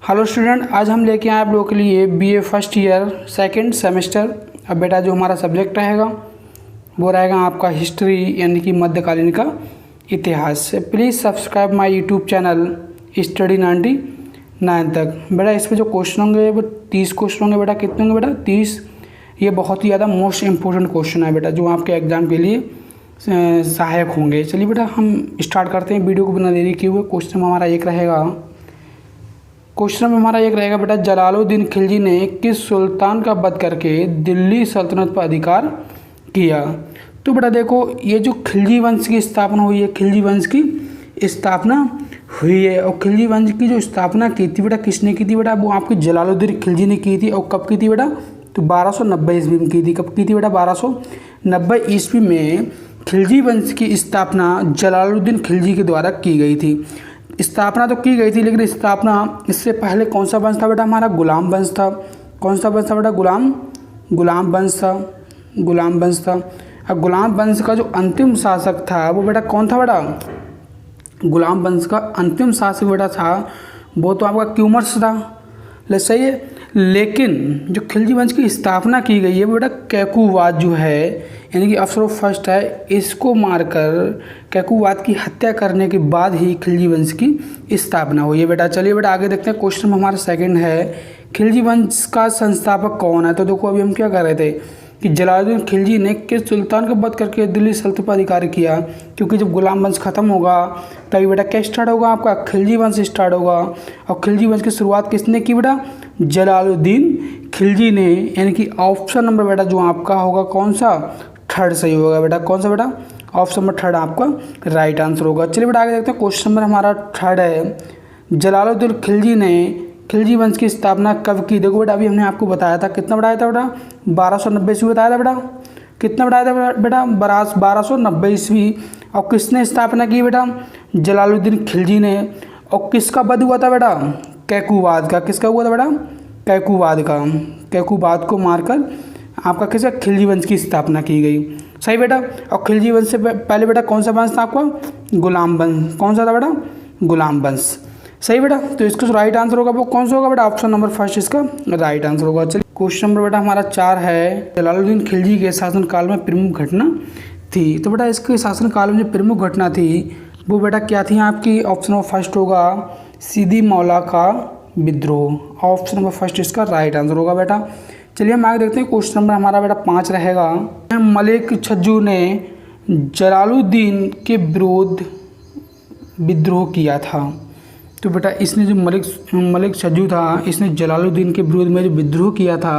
Hello student, आज हम लेके आए आप लोगों के लिए BA first year second semester. अब बेटा जो हमारा सब्जेक्ट रहेगा वो रहेगा आपका हिस्ट्री, यानी कि मध्यकालीन का इतिहास। Please subscribe my YouTube channel study 99 तक। बेटा इसमें जो क्वेश्चन होंगे वो 30 क्वेश्चन होंगे। बेटा कितने होंगे? बेटा 30। ये बहुत ही ज़्यादा मोस्ट इम्पोर्टेंट क्वेश्चन है बेटा, जो आपके एग्ज़ाम के लिए सहायक होंगे। चलिए बेटा हम स्टार्ट करते हैं वीडियो को बिना देरी किए हुए। क्वेश्चन हमारा एक रहेगा बेटा, जलालुद्दीन खिलजी ने किस सुल्तान का वध करके दिल्ली सल्तनत पर अधिकार किया? तो बेटा देखो, ये जो खिलजी वंश की स्थापना हुई है, खिलजी वंश की स्थापना हुई है। और खिलजी वंश की जो स्थापना की थी बेटा, किसने की थी बेटा? वो आपके जलालुद्दीन खिलजी ने की थी। और कब की थी बेटा? तो 1290 ईस्वी में की थी। कब की थी बेटा? 1290 ईस्वी में खिलजी वंश की स्थापना जलालुद्दीन खिलजी के द्वारा की गई थी। स्थापना तो की गई थी, लेकिन स्थापना इससे पहले कौन सा वंश था बेटा? हमारा गुलाम वंश था। कौन सा वंश था बेटा? गुलाम वंश था। अब गुलाम वंश का जो अंतिम शासक था वो बेटा कौन था बेटा? गुलाम वंश का अंतिम शासक बेटा था वो तो आपका क्यूमर्स था। सही है। लेकिन जो खिलजी वंश की स्थापना की गई है वो बेटा कैकुवाद जो है, यानी कि ऑप्शन फर्स्ट है, इसको मारकर कैकुवाद की हत्या करने के बाद ही खिलजी वंश की स्थापना हुई है बेटा। चलिए बेटा आगे देखते हैं। क्वेश्चन हमारा सेकंड है, खिलजी वंश का संस्थापक कौन है? तो देखो अभी हम क्या कर रहे थे कि जलालुद्दीन खिलजी ने किस सुल्तान का वध करके दिल्ली सल्तनत पर अधिकार किया? क्योंकि जब गुलाम वंश खत्म होगा तभी बेटा क्या स्टार्ट होगा? आपका खिलजी वंश स्टार्ट होगा। और खिलजी वंश की शुरुआत किसने की बेटा? जलालुद्दीन खिलजी ने। यानी कि ऑप्शन नंबर बेटा जो आपका होगा कौन सा? थर्ड सही होगा बेटा। कौन सा बेटा? ऑप्शन नंबर थर्ड आपका राइट आंसर होगा। चलिए बेटा आगे देखते हैं। क्वेश्चन नंबर हमारा थर्ड है, जलालुद्दीन खिलजी ने खिलजी वंश की स्थापना कब की? देखो बेटा अभी हमने आपको बताया था, कितना बताया था बेटा? 1290 ईस्वी बताया था बेटा। कितना बताया था बेटा? 1290 ईस्वी। और किसने स्थापना की बेटा? जलालुद्दीन खिलजी ने। और किसका वध हुआ था बेटा? कैकुवाद का। किसका हुआ था बेटा? कैकुवाद का। कैकुवाद को मारकर आपका किसका? खिलजी वंश की स्थापना की गई। सही बेटा। और खिलजी वंश से पहले बेटा कौन सा वंश था आपका? गुलाम वंश। कौन सा था बेटा? गुलाम वंश। सही बेटा। तो इसका जो राइट आंसर होगा वो कौन सा होगा बेटा? ऑप्शन नंबर फर्स्ट इसका राइट आंसर होगा। चलिए क्वेश्चन नंबर बेटा हमारा 4 है, जलालुद्दीन खिलजी के शासनकाल में प्रमुख घटना थी। तो बेटा इसके शासनकाल में जो प्रमुख घटना थी वो बेटा क्या थी आपकी? ऑप्शन नंबर फर्स्ट होगा सीदी मौला का विद्रोह। ऑप्शन नंबर फर्स्ट इसका राइट आंसर होगा बेटा। चलिए हम आगे देखते हैं। क्वेश्चन नंबर हमारा बेटा 5 रहेगा, मलिक छज्जू ने जलालुद्दीन के विरुद्ध विद्रोह किया था। तो बेटा इसने जो मलिक छज्जू था, इसने जलालुद्दीन के विरुद्ध में जो विद्रोह किया था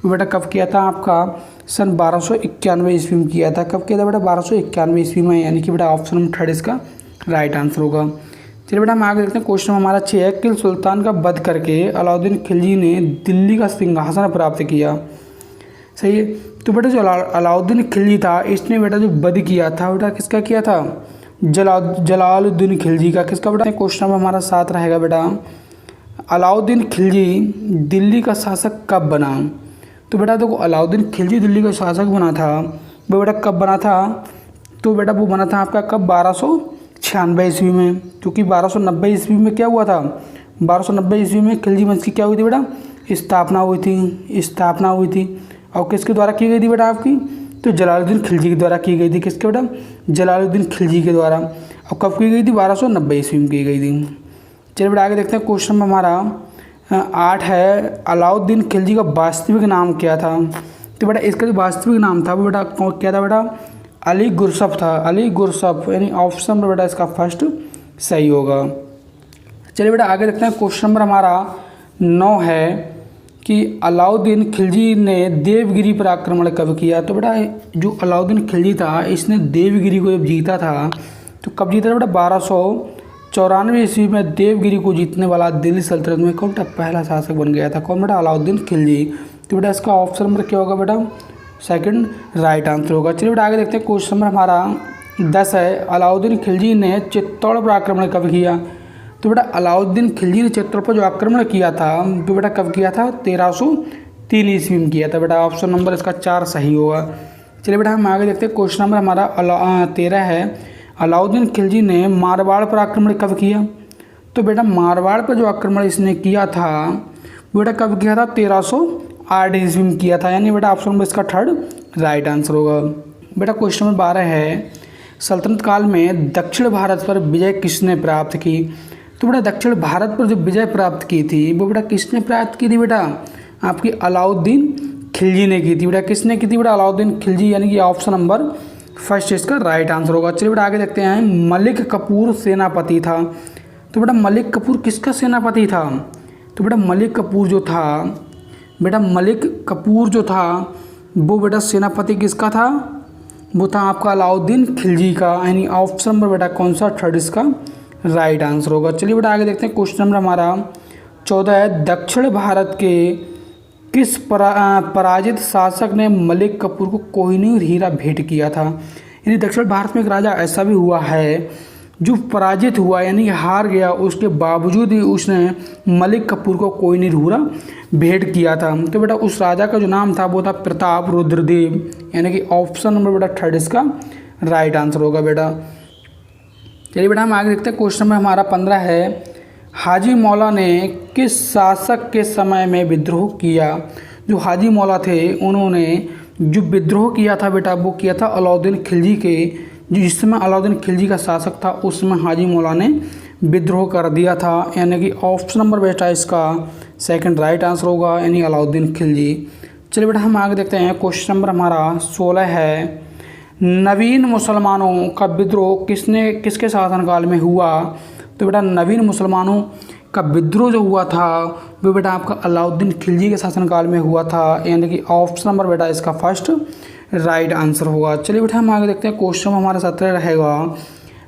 वो बेटा कब किया था? आपका सन 1291 ईस्वी में किया था। कब किया था बेटा? 1291 ईस्वी में। यानी कि बेटा ऑप्शन नंबर थर्ड इसका राइट आंसर होगा। चलिए बेटा हम आगे देखते हैं। क्वेश्चन हमारा 6 है, किस सुल्तान का वध करके अलाउद्दीन खिलजी ने दिल्ली का सिंहासन प्राप्त किया? सही है। तो बेटा जो अलाउद्दीन खिलजी था इसने बेटा जो वध किया था बेटा किसका किया था? जलालुद्दीन खिलजी का। किसका बेटा? क्वेश्चन नंबर हमारा 7 रहेगा बेटा, अलाउद्दीन खिलजी दिल्ली का शासक कब बना? तो बेटा देखो अलाउद्दीन खिलजी दिल्ली का शासक बना था वो बेटा कब बना था? तो बेटा वो बना था आपका कब? 1296 ईस्वी में। क्योंकि 1290 ईस्वी में क्या हुआ था? 1290 ईस्वी में खिलजी वंश की क्या हुई थी बेटा? स्थापना हुई थी। और किसके द्वारा की गई थी बेटा आपकी? तो जलालुद्दीन खिलजी के द्वारा की गई थी। किसके बेटा? जलालुद्दीन खिलजी के द्वारा। और कब की गई थी? 1290 ईस्वी में की गई थी। चलिए बेटा आगे देखते हैं। क्वेश्चन में हमारा 8 है, अलाउद्दीन खिलजी का वास्तविक नाम क्या था? तो बेटा इसका जो वास्तविक नाम था वो बेटा क्या था बेटा? अली गुरसफ था। अली गुरसफ, यानी ऑप्शन में बेटा इसका फर्स्ट सही होगा। चलिए बेटा आगे देखते हैं। क्वेश्चन नंबर हमारा 9 है कि अलाउद्दीन खिलजी ने देवगिरी पर आक्रमण कब किया? तो बेटा जो अलाउद्दीन खिलजी था इसने देवगिरी को जब जीता था तो कब जीता था बेटा? 1294 ईस्वी में देवगिरी को जीतने वाला दिल्ली सल्तनत में कौन था? पहला शासक बन गया था। कौन बेटा? अलाउद्दीन खिलजी। तो बेटा इसका ऑप्शन नंबर क्या होगा बेटा? सेकंड राइट आंसर होगा। चलिए बेटा आगे देखते हैं। क्वेश्चन नंबर हमारा 10 है, अलाउद्दीन खिलजी ने चित्तौड़ पर आक्रमण कब किया? तो बेटा अलाउद्दीन खिलजी ने चित्तौड़ पर जो आक्रमण किया था तो बेटा कब किया था? 1303 ईस्वी में किया था बेटा। ऑप्शन नंबर इसका 4 सही होगा। चलिए बेटा हम आगे देखते हैं। क्वेश्चन नंबर हमारा 13 है, अलाउद्दीन खिलजी ने मारवाड़ पर आक्रमण कब किया? तो बेटा मारवाड़ पर जो आक्रमण इसने किया था बेटा कब किया था? 1308 ईस्वी में किया था, यानी बेटा ऑप्शन नंबर इसका थर्ड राइट आंसर होगा। बेटा क्वेश्चन नंबर 12 है, सल्तनत काल में दक्षिण भारत पर विजय किसने प्राप्त की? तो बेटा दक्षिण भारत पर जो विजय प्राप्त की थी वो बेटा किसने प्राप्त की थी? बेटा आपकी अलाउद्दीन खिलजी ने की थी। बेटा किसने की थी? बेटा अलाउद्दीन खिलजी, यानी कि ऑप्शन नंबर फर्स्ट इसका राइट आंसर होगा। चलिए बेटा आगे देखते हैं, मलिक कपूर सेनापति था। तो बेटा मलिक कपूर किसका सेनापति था? तो बेटा मलिक कपूर जो था, बेटा मलिक कपूर जो था वो बेटा सेनापति किसका था? वो था आपका अलाउद्दीन खिलजी का, यानी ऑप्शन नंबर बेटा कौन सा? थर्ड इसका राइट आंसर होगा। चलिए बेटा आगे देखते हैं, क्वेश्चन नंबर हमारा 14 है, दक्षिण भारत के किस पराजित शासक ने मलिक कपूर को कोहिनूर हीरा भेंट किया था? यानी दक्षिण भारत में एक राजा ऐसा भी हुआ है जो पराजित हुआ, यानी हार गया, उसके बावजूद ही उसने मलिक कपूर को कोहिनूर हीरा भेंट किया था। तो बेटा उस राजा का जो नाम था वो था प्रताप रुद्रदेव, यानी कि ऑप्शन नंबर बेटा थर्ड इसका राइट आंसर होगा बेटा। चलिए बेटा हम आगे देखते हैं, क्वेश्चन में हमारा 15 है, हाजी मौला ने किस शासक के समय में विद्रोह किया? जो हाजी मौला थे उन्होंने जो विद्रोह किया था बेटा वो किया था अलाउद्दीन खिलजी के, जो जिस समय अलाउद्दीन खिलजी का शासक था उस समय हाजी मौला ने विद्रोह कर दिया था, यानी कि ऑप्शन नंबर बेटा इसका सेकंड राइट आंसर होगा, यानी अलाउद्दीन खिलजी। चलिए बेटा हम आगे देखते हैं, क्वेश्चन नंबर हमारा 16 है, नवीन मुसलमानों का विद्रोह किसके शासनकाल में हुआ? तो बेटा नवीन मुसलमानों का विद्रोह जो हुआ था वो बेटा आपका अलाउद्दीन खिलजी के शासनकाल में हुआ था, यानी कि ऑप्शन नंबर बेटा इसका फर्स्ट राइट आंसर होगा। चलिए बेटा हम आगे देखते हैं, क्वेश्चन हमारा 17 रहेगा,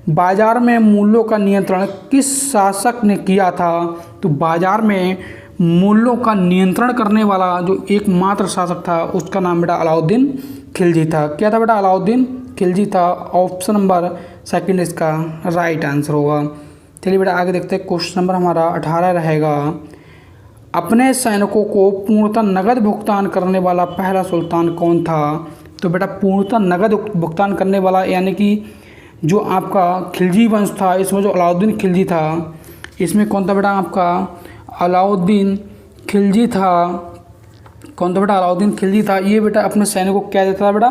बाजार में मूल्यों का नियंत्रण किस शासक ने किया था? तो बाजार में मूल्यों का नियंत्रण करने वाला जो एकमात्र शासक था उसका नाम बेटा अलाउद्दीन खिलजी था। क्या था बेटा? अलाउद्दीन खिलजी था, ऑप्शन नंबर सेकंड इसका राइट आंसर होगा। चलिए बेटा आगे देखते हैं, क्वेश्चन नंबर हमारा 18 रहेगा, अपने सैनिकों को पूर्णतः नगद भुगतान करने वाला पहला सुल्तान कौन था? तो बेटा पूर्णतः नगद भुगतान करने वाला, यानी कि जो आपका खिलजी वंश था इसमें जो अलाउद्दीन खिलजी था इसमें कौन था बेटा? आपका अलाउद्दीन खिलजी था। कौन था बेटा? अलाउद्दीन खिलजी था। ये बेटा अपने सैनिकों को क्या देता था बेटा?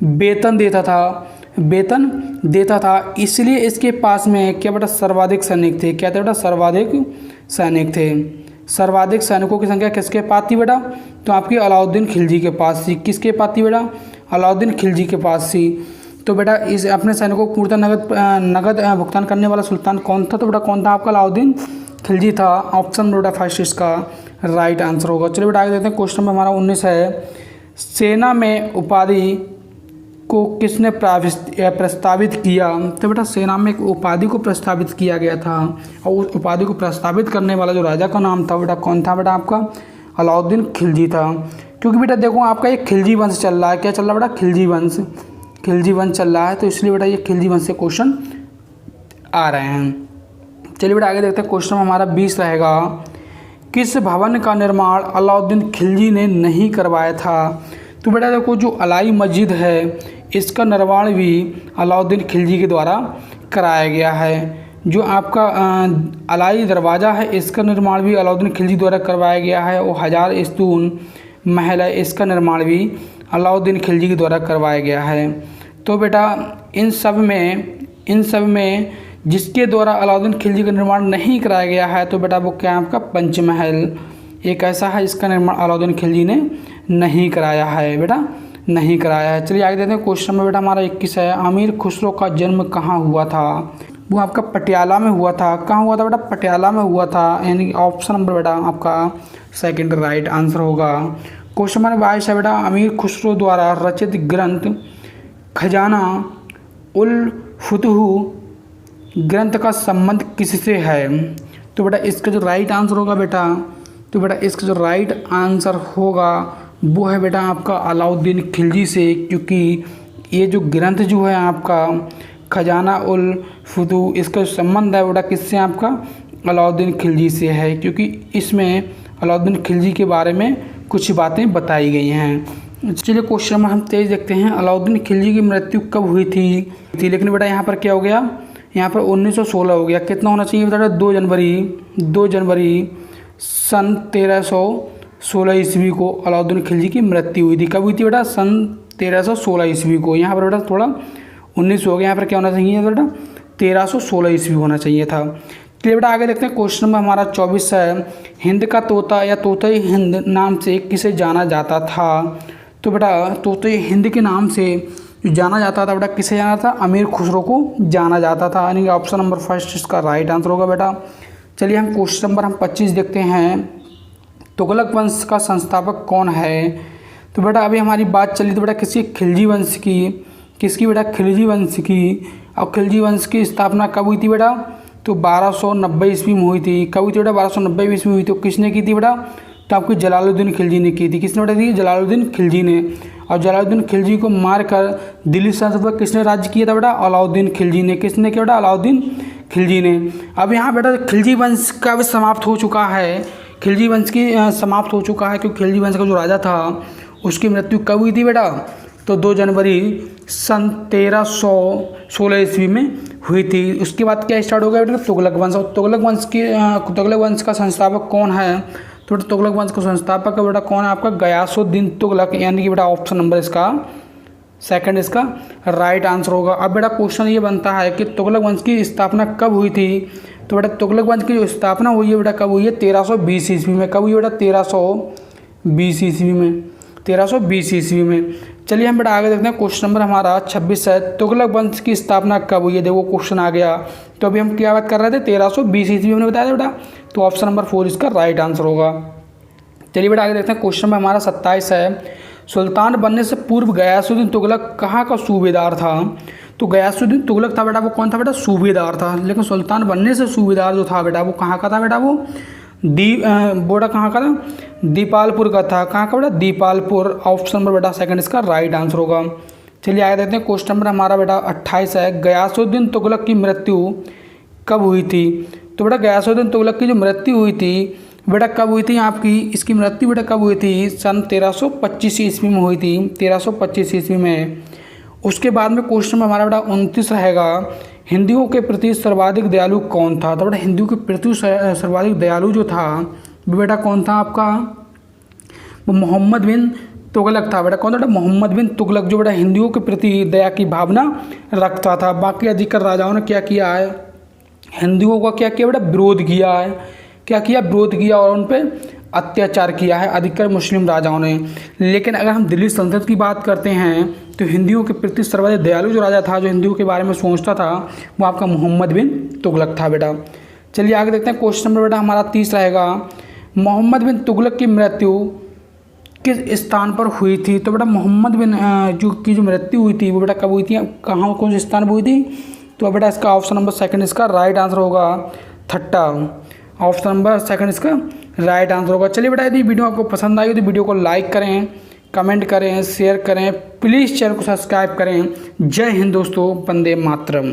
वेतन देता था, वेतन देता था, इसलिए इसके पास में क्या बेटा? सर्वाधिक सैनिक थे। क्या थे बेटा? सर्वाधिक सैनिक थे। सर्वाधिक सैनिकों की संख्या किसके पास थी बेटा? तो आपकी अलाउद्दीन खिलजी के पास थी। किसके पास थी बेटा? अलाउद्दीन खिलजी के पास थी। तो बेटा इस अपने सैनिकों को पूर्णतः नगद भुगतान करने वाला सुल्तान कौन था? तो बेटा कौन था? आपका अलाउद्दीन खिलजी था, ऑप्शन बेटा फर्स्ट इसका राइट आंसर होगा। चलिए बेटा आगे देखते हैं, क्वेश्चन में हमारा 19 है, सेना में उपाधि को किसने प्रस्तावित किया? तो बेटा सेना में एक उपाधि को प्रस्तावित किया गया था, और उस उपाधि को प्रस्तावित करने वाला जो राजा का नाम था बेटा कौन था? बेटा आपका अलाउद्दीन खिलजी था। क्योंकि बेटा देखो आपका एक खिलजी वंश चल रहा है। क्या चल रहा है बेटा? खिलजी वंश, खिलजी वंश चल रहा है, तो इसलिए बेटा ये खिलजी वंश से क्वेश्चन आ रहे हैं। चलिए बेटा आगे देखते हैं, क्वेश्चन हमारा 20 रहेगा, किस भवन का निर्माण अलाउद्दीन खिलजी ने नहीं करवाया था? तो बेटा देखो जो अलाई मस्जिद है इसका निर्माण भी अलाउद्दीन खिलजी के द्वारा कराया गया है। जो आपका अलाई दरवाज़ा है इसका निर्माण भी अलाउद्दीन खिलजी द्वारा करवाया गया है, और हजार स्तून महल है इसका निर्माण भी अलाउद्दीन खिलजी के द्वारा करवाया गया है। तो बेटा इन सब में जिसके द्वारा अलाउद्दीन खिलजी का निर्माण नहीं कराया गया है तो बेटा वो क्या आपका पंचमहल एक ऐसा है जिसका निर्माण अलाउद्दीन खिलजी ने नहीं कराया है, बेटा नहीं कराया है। चलिए आगे देखते हैं, क्वेश्चन में बेटा हमारा 21 है, अमीर खुसरो का जन्म कहाँ हुआ था? वो आपका पटियाला में हुआ था। कहाँ हुआ था बेटा? पटियाला में हुआ था, यानी ऑप्शन नंबर बेटा आपका सेकंड राइट आंसर होगा। क्वेश्चन नंबर 22 है बेटा, अमीर खुसरो द्वारा रचित ग्रंथ खजाना उल फुतूह ग्रंथ का संबंध किससे है? तो बेटा इसका जो राइट आंसर होगा बेटा, तो बेटा इसका जो राइट आंसर होगा वो है बेटा आपका अलाउद्दीन खिलजी से, क्योंकि ये जो ग्रंथ जो है आपका खजाना उल फुतूह इसका जो संबंध है बेटा किससे? आपका अलाउद्दीन खिलजी से है, क्योंकि इसमें अलाउद्दीन खिलजी के बारे में कुछ बातें बताई गई हैं। चलिए क्वेश्चन में हम 23 देखते हैं, अलाउद्दीन खिलजी की मृत्यु कब हुई थी? लेकिन बेटा यहाँ पर क्या हो गया? यहाँ पर 1916 हो गया। कितना होना चाहिए बेटा? 2 जनवरी सन 1316 ईस्वी को अलाउद्दीन खिलजी की मृत्यु हुई थी। कब हुई थी बेटा? सन 1316 ईस्वी को। यहाँ पर बेटा थोड़ा 19 हो गया, यहाँ पर क्या होना चाहिए बेटा? 1316 ईस्वी होना चाहिए था। चलिए बेटा आगे देखते हैं। क्वेश्चन नंबर हमारा 24 है, हिंद का तोता या तोते हिंद नाम से किसे जाना जाता था? तो बेटा तोते हिंद के नाम से जो जाना जाता था बेटा, किसे जाना था? अमीर खुसरो को जाना जाता था, यानी कि ऑप्शन नंबर फर्स्ट इसका राइट आंसर होगा बेटा। चलिए हम क्वेश्चन नंबर 25 देखते हैं। तुगलक वंश का संस्थापक कौन है? तो बेटा अभी हमारी बात चली तो बेटा किसकी? खिलजी वंश की। किसकी बेटा? खिलजी वंश की। और खिलजी वंश की स्थापना कब हुई थी बेटा? तो 1290 ईस्वी में हुई थी। कब हुई थी बेटा? 1290 ईस्वी में हुई। तो किसने की थी बेटा? तो आपकी जलालुद्दीन खिलजी ने की थी। किसने बेटा दी? जलालुद्दीन खिलजी ने। और जलालुद्दीन खिलजी को मारकर दिल्ली सल्तनत पर किसने राज्य किया था बेटा? अलाउद्दीन खिलजी ने। किसने किया बेटा? अलाउद्दीन खिलजी ने। अब यहाँ बेटा खिलजी वंश का भी समाप्त हो चुका है। खिलजी वंश की समाप्त हो चुका है, क्योंकि खिलजी वंश का जो राजा था उसकी मृत्यु कब हुई थी बेटा? तो 2 जनवरी सन 1316 ईस्वी में हुई थी। उसके बाद क्या स्टार्ट हो गया बेटा? तुगलक वंश। और तुगलक वंश का संस्थापक कौन है? तो बेटा तुगलक वंश का संस्थापक बेटा कौन है आपका? गयासुद्दीन तुगलक, यानी कि बेटा ऑप्शन नंबर इसका सेकंड इसका राइट आंसर होगा। अब बेटा क्वेश्चन ये बनता है कि तुगलक वंश की स्थापना कब हुई थी? तो बेटा तुगलक वंश की जो स्थापना हुई है बेटा कब हुई है? 1320 ईस्वी में। कब हुई बेटा? 1320 ईस्वी में। 1320 ईस्वी में। चलिए हम बेटा आगे देखते हैं। क्वेश्चन नंबर हमारा 26 है, तुगलक वंश की स्थापना कब हुई है? देखो क्वेश्चन आ गया। तो अभी हम क्या बात कर रहे थे? 1320 ईस्वी में बताया था बेटा। तो ऑप्शन नंबर 4 इसका राइट आंसर होगा। चलिए बेटा आगे देखते हैं। क्वेश्चन नंबर हमारा 27 है, सुल्तान बनने से पूर्व गयासुद्दीन तुगलक कहाँ का सूबेदार था? तो गयासुद्दीन तुगलक था बेटा, वो कौन था बेटा? सूबेदार था। लेकिन सुल्तान बनने से सूबेदार जो था बेटा वो कहाँ का था बेटा? वो बोड़ा कहाँ का था? दीपालपुर का था। कहाँ का बेटा? दीपालपुर। ऑप्शन नंबर बेटा सेकंड इसका राइट आंसर होगा। चलिए आगे देखते हैं। क्वेश्चन नंबर हमारा बेटा 28 है, गयासुद्दीन तुगलक की मृत्यु कब हुई थी? तो बेटा गयासुद्दीन तुगलक की जो मृत्यु हुई थी बेटा कब हुई थी आपकी? इसकी मृत्यु बेटा कब हुई थी? सन 1325 ईस्वी में हुई थी। 1325 ईस्वी में। उसके बाद में क्वेश्चन में हमारा बेटा 29 रहेगा, हिंदुओं के प्रति सर्वाधिक दयालु कौन था? तो बेटा हिंदुओं के प्रति सर्वाधिक दयालु जो था वो बेटा कौन था आपका? वो मोहम्मद बिन तुगलक था बेटा। कौन था बेटा? मोहम्मद बिन तुगलक, जो बेटा हिंदुओं के प्रति दया की भावना रखता था। बाकी अधिकतर राजाओं ने क्या किया है? हिंदुओं का क्या किया बेटा? विरोध किया है। क्या किया? विरोध किया और उन पर अत्याचार किया है अधिकतर मुस्लिम राजाओं ने। लेकिन अगर हम दिल्ली सल्तनत की बात करते हैं तो हिंदुओं के प्रति सर्वाधिक दयालु जो राजा था, जो हिंदुओं के बारे में सोचता था, वो आपका मोहम्मद बिन तुगलक था बेटा। चलिए आगे देखते हैं। क्वेश्चन नंबर बेटा हमारा 30 रहेगा, मोहम्मद बिन तुगलक की मृत्यु किस स्थान पर हुई थी? तो बेटा मोहम्मद बिन जो मृत्यु हुई थी वो बेटा कब हुई थी? कहाँ, कौन से स्थान पर हुई थी? तो बेटा इसका ऑप्शन नंबर सेकंड इसका राइट आंसर होगा, थट्टा। ऑप्शन नंबर सेकंड इसका राइट आंसर होगा। चलिए बेटा यदि वीडियो आपको पसंद आई तो वीडियो को लाइक करें, कमेंट करें, शेयर करें, प्लीज़ चैनल को सब्सक्राइब करें। जय हिंद दोस्तों, वंदे मातरम।